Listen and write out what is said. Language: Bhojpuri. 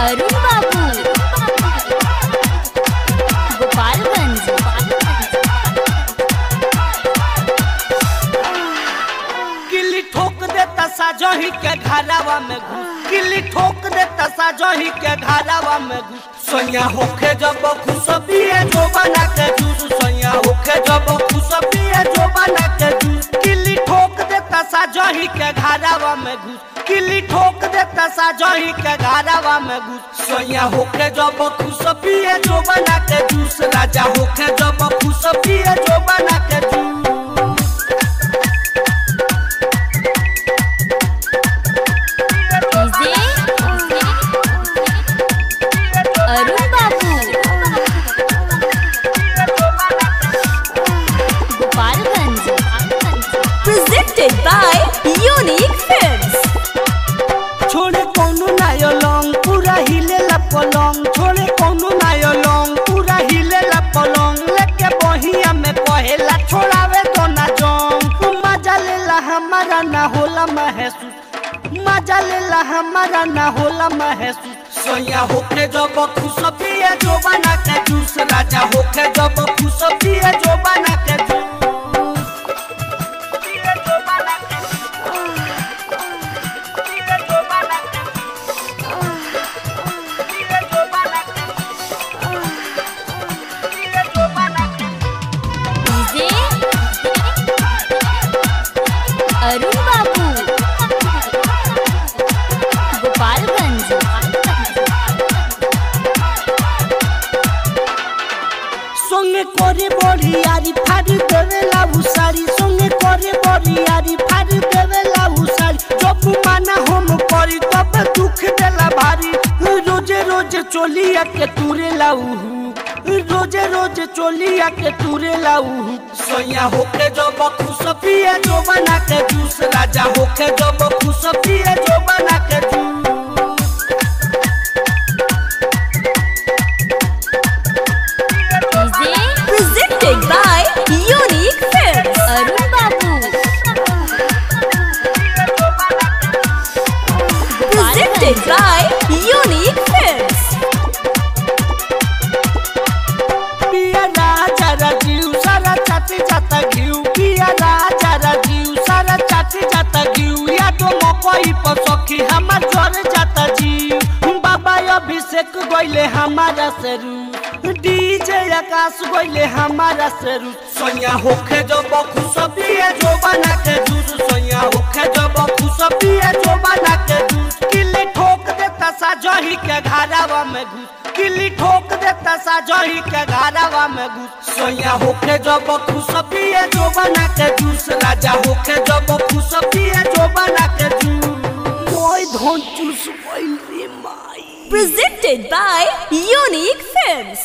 अरुण बाबू गोपालगंज। किल्ली ठोक देता साजही के घरावा में घुस, किल्ली ठोक देता साजही के घरावा में घुस। सोया होके जब खुश पिए जो बना के जूस, सोया होके जब खुश पिए जो बना के जूस। किल्ली ठोक देता साजही के घरावा में घुस, किल्ली ठोक देता साजही के घरावा में घुस। सोया होके जब खुश पिए जो बना के जूस, राजा होके जब खुश पिए जो बना के जूस। अरुण बाबू Gopalganj. Presented by Unique Films। छोड़े कौनो नायो लॉन्ग पूरा हिले ला पलंग, छोड़े कौनो नायो लॉन्ग पूरा हिले ला पलंग। लेके बहिया में कहेला छोड़ावे तो ना जंग। मजा लेला हमारा ना होला महसूस, मजा लेला हमारा ना होला महसूस। सोया होके जब खुश पिए जो बना के जूस, राजा होके जब खुश पिए जो बना के जूस। अरुण बाबू गोपालगंज। संगे करे बड़ी यारी फाड़ देवेला उसारी, संगे करे बड़ी यारी फाड़ देवेला उसारी। जब माना हम करी तब दुख देला भारी। रोजे रोजे चोलिया के तुरेला उहू, रोजे रोजे चोलिया के तुरेला उहू। सोया होके जब खुश पिए जो बना के जूस, राजा होके जब खुश पिए जो बना के juice. Presented by Unique Films। Arun बाबू Presented by Unique Films। पिया राजा राजीव सारा चाटी जाता घिउ, पिया राजा राजीव सारा चाटी जाता घिउ। या तो मकई पर सखी हमार जर जाता जीव। बाबा अभिषेक गइले हमारा सेरू, डीजे आकाश गइले हमारा सेरू। सोया होके जब खुश पिए जो बना के जूस, सोया होके जब खुश पिए जो बना के जूस। किल्ली ठोक देता साजही के घरावा में घुस, किल्ली ठोक देता साजही के घरावा में घुस। सोया होके जब खुश पिए जो बना के जूस, राजा होके जब खुश पिए जो बना के जूस। मोय धन चूस रे माई। Presented by Unique Films।